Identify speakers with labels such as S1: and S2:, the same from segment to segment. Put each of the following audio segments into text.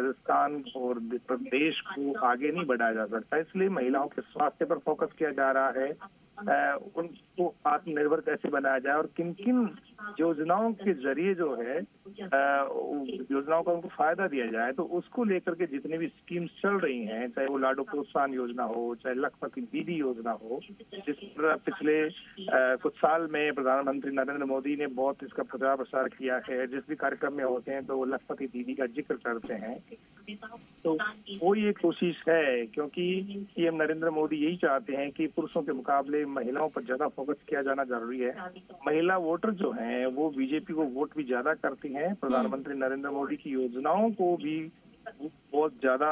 S1: राजस्थान और प्रदेश को आगे नहीं बढ़ाया जा सकता। इसलिए महिलाओं के स्वास्थ्य पर फोकस किया जा रहा है। उनको आत्मनिर्भर कैसे बनाया जाए और किन किन योजनाओं के जरिए जो है योजनाओं का उनको फायदा दिया जाए, तो उसको लेकर के जितनी भी स्कीम्स चल रही हैं, चाहे वो लाडो प्रोत्साहन योजना हो, चाहे लखपति दीदी योजना हो, जिस पर पिछले कुछ साल में प्रधानमंत्री नरेंद्र मोदी ने बहुत इसका प्रचार प्रसार किया है। जिस भी कार्यक्रम में होते हैं तो वो लखपति दीदी का जिक्र करते हैं। तो वो ये कोशिश है, क्योंकि पीएम नरेंद्र मोदी यही चाहते हैं कि पुरुषों के मुकाबले महिलाओं पर ज्यादा फोकस किया जाना जरूरी है। महिला वोटर जो हैं वो बीजेपी को वोट भी ज्यादा करती हैं, प्रधानमंत्री नरेंद्र मोदी की योजनाओं को भी बहुत ज्यादा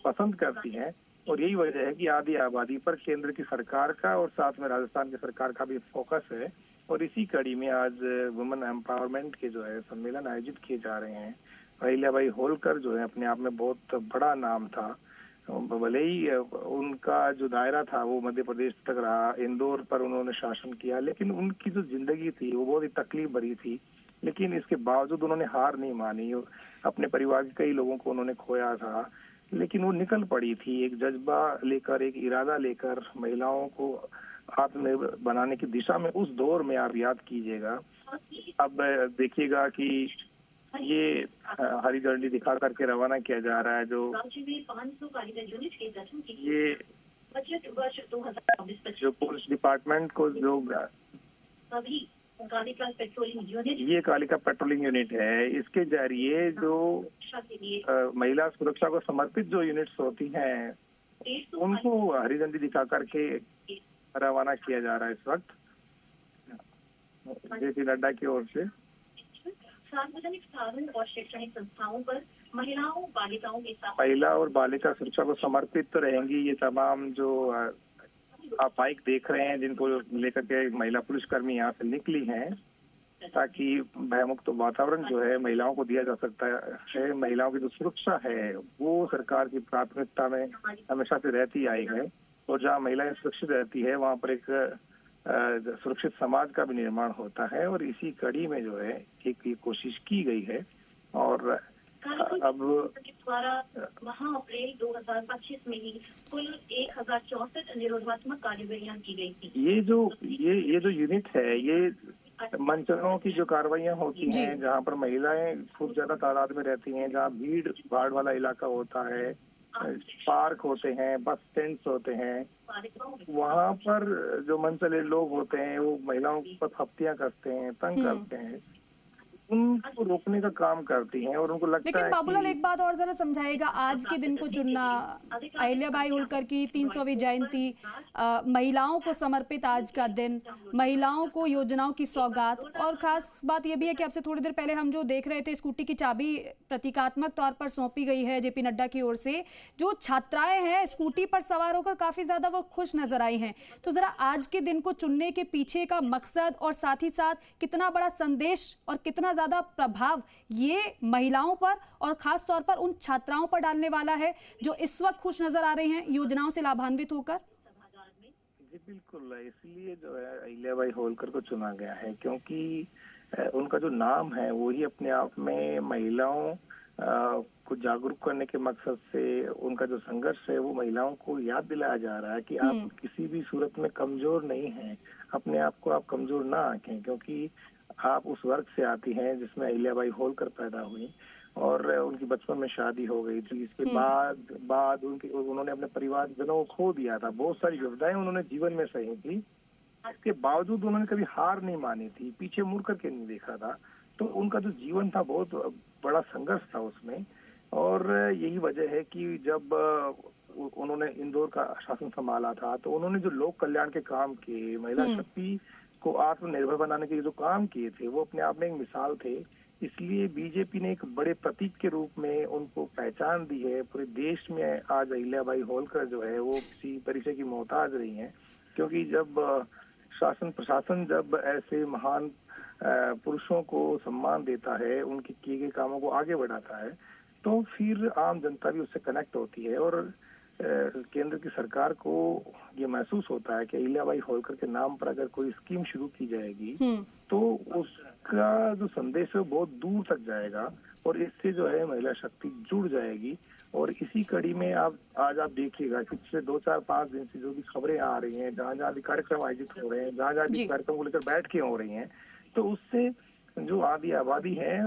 S1: पसंद करती हैं, और यही वजह है कि आधी आबादी पर केंद्र की सरकार का और साथ में राजस्थान की सरकार का भी फोकस है। और इसी कड़ी में आज वुमेन एम्पावरमेंट के जो है सम्मेलन आयोजित किए जा रहे हैं। अहिल्याबाई होलकर जो है अपने आप में बहुत बड़ा नाम था, भले ही उनका जो दायरा था वो मध्य प्रदेश तक रहा, इंदौर पर उन्होंने शासन किया, लेकिन उनकी जो जिंदगी थी वो बहुत ही तकलीफ भरी थी। लेकिन इसके बावजूद उन्होंने हार नहीं मानी। अपने परिवार के कई लोगों को उन्होंने खोया था, लेकिन वो निकल पड़ी थी एक जज्बा लेकर, एक इरादा लेकर महिलाओं को आत्मनिर्भर बनाने की दिशा में। उस दौर में आप याद कीजिएगा, अब देखिएगा कि ये हरी झंडी दिखा करके रवाना किया जा रहा है जो ये जो पुलिस डिपार्टमेंट को जो ये कालिका पेट्रोलिंग यूनिट है, इसके जरिए जो महिला सुरक्षा को समर्पित जो यूनिट्स होती हैं उनको हरी झंडी दिखा करके रवाना किया जा रहा है इस वक्त जेपी नड्डा की ओर से।
S2: सार्वजनिक स्थानों और शैक्षणिक संस्थाओं पर
S1: महिला और बालिका सुरक्षा को समर्पित तो रहेंगी ये तमाम जो आप बाइक देख रहे हैं, जिनको लेकर के महिला पुलिसकर्मी यहाँ से निकली हैं, ताकि भयमुक्त वातावरण जो है महिलाओं को दिया जा सकता है। महिलाओं की जो सुरक्षा है वो सरकार की प्राथमिकता में हमेशा से रहती आई है, और जहाँ महिलाएं सुरक्षित रहती है वहाँ पर एक सुरक्षित समाज का भी निर्माण होता है। और इसी कड़ी में जो है एक कोशिश की गई है। और अब
S2: अप्रैल 2025 में ही कुल 1064 निरोधात्मक कार्यवाहियां की गई थी।
S1: ये जो यूनिट है, ये मंचलों की जो कार्रवाइयां होती हैं, जहाँ पर महिलाएं खूब ज्यादा तादाद में रहती हैं, जहाँ भीड़ भाड़ वाला इलाका होता है, पार्क होते हैं, बस स्टैंड्स होते हैं, वहाँ पर जो मनचले लोग होते हैं वो महिलाओं पर फप्तियां करते हैं, तंग करते हैं, उनको रोकने का काम करती हैं। और उनको लगता है।
S3: लेकिन बाबूलाल एक बात और जरा समझाएगा, आज के दिन को चुनना, अहिल्याबाई होलकर की 300वीं जयंती, महिलाओं को समर्पित आज का दिन, महिलाओं को योजनाओं की सौगात, और खास बात यह भी है कि आपसे थोड़ी देर पहले हम जो देख रहे थे, स्कूटी की चाबी प्रतीकात्मक तौर पर सौंपी गई है जेपी नड्डा की ओर से। जो छात्राएं हैं स्कूटी पर सवार होकर काफी ज्यादा वो खुश नजर आई हैं। तो जरा आज के दिन को चुनने के पीछे का मकसद और साथ ही साथ कितना बड़ा संदेश और कितना ज्यादा प्रभाव ये महिलाओं पर और खास तौर पर उन छात्राओं पर डालने वाला है जो इस वक्त खुश नजर आ रही हैं योजनाओं से लाभान्वित होकर।
S1: जी बिल्कुल, इसलिए जो है अहिल्याबाई होलकर को चुना गया है, क्योंकि उनका जो नाम है वही अपने आप में महिलाओं को जागरूक करने के मकसद से उनका जो संघर्ष है वो महिलाओं को याद दिलाया जा रहा है कि आप किसी भी सूरत में कमजोर नहीं हैं। अपने आप को आप कमजोर ना आंकें, क्योंकि आप उस वर्ग से आती हैं जिसमें अहिल्याबाई होलकर पैदा हुई और उनकी बचपन में शादी हो गई थी। इसके बाद उन्होंने अपने परिवारजनों को खो दिया था। बहुत सारी विपदाएं उन्होंने जीवन में सही थी, इसके बावजूद उन्होंने कभी हार नहीं मानी थी, पीछे मुड़ करके नहीं देखा था। तो उनका जो जीवन था बहुत बड़ा संघर्ष था उसमें। और यही वजह है कि जब उन्होंने इंदौर का शासन संभाला था तो उन्होंने जो लोक कल्याण के काम किए, महिला शक्ति को आत्मनिर्भर बनाने के जो काम किए थे वो अपने आप में एक मिसाल थे। इसलिए बीजेपी ने एक बड़े प्रतीक के रूप में उनको पहचान दी है। पूरे देश में आज अहिल्याबाई होलकर जो है वो किसी परिचय की मोहताज रही हैं, क्योंकि जब शासन प्रशासन जब ऐसे महान पुरुषों को सम्मान देता है, उनके किए गए कामों को आगे बढ़ाता है, तो फिर आम जनता भी उससे कनेक्ट होती है। और केंद्र की सरकार को ये महसूस होता है कि अहिल्याबाई होलकर के नाम पर अगर कोई स्कीम शुरू की जाएगी तो उसका जो संदेश है बहुत दूर तक जाएगा। और इससे जो है महिला शक्ति जुड़ जाएगी। और इसी कड़ी में आज आप देखिएगा कि पिछले 2-4-5 दिन से जो भी खबरें आ रही हैं, जहाँ जहाँ भी कार्यक्रम आयोजित हो रहे हैं, जहाँ जहाँ भी कार्यक्रम को लेकर बैठकें हो रही हैं, तो उससे जो आधी आबादी है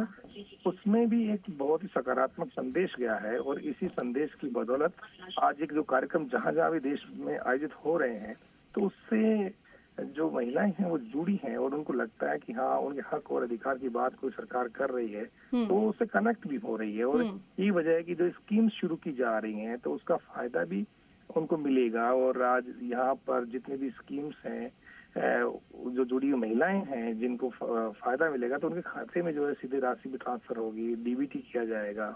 S1: उसमें भी एक बहुत ही सकारात्मक संदेश गया है। और इसी संदेश की बदौलत आज एक जो कार्यक्रम जहाँ जहाँ भी देश में आयोजित हो रहे हैं, तो उससे जो महिलाएं हैं वो जुड़ी हैं और उनको लगता है कि हाँ, उनके हक और अधिकार की बात कोई सरकार कर रही है, तो उससे कनेक्ट भी हो रही है। और यही वजह है कि जो स्कीम शुरू की जा रही हैं तो उसका फायदा भी उनको मिलेगा। और आज यहाँ पर जितने भी स्कीम्स हैं, जो जुड़ी हुई महिलाएं हैं जिनको फायदा मिलेगा, तो उनके खाते में जो है सीधे राशि भी ट्रांसफर होगी, डीबीटी किया जाएगा।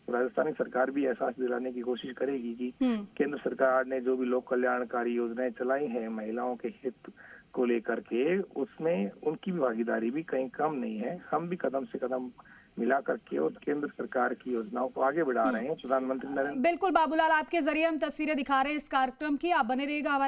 S1: राजस्थान सरकार भी एहसास दिलाने की कोशिश करेगी कि केंद्र सरकार ने जो भी लोक कल्याणकारी योजनाएं चलाई हैं महिलाओं के हित को लेकर के, उसमें उनकी भी भागीदारी भी कहीं कम नहीं है। हम भी कदम से कदम मिला करके और केंद्र सरकार की योजनाओं को आगे बढ़ा रहे हैं। प्रधानमंत्री नरेंद्र
S3: बिल्कुल बाबूलाल, आपके जरिए हम तस्वीरें दिखा रहे हैं इस कार्यक्रम की। आप बने रहिएगा हमारे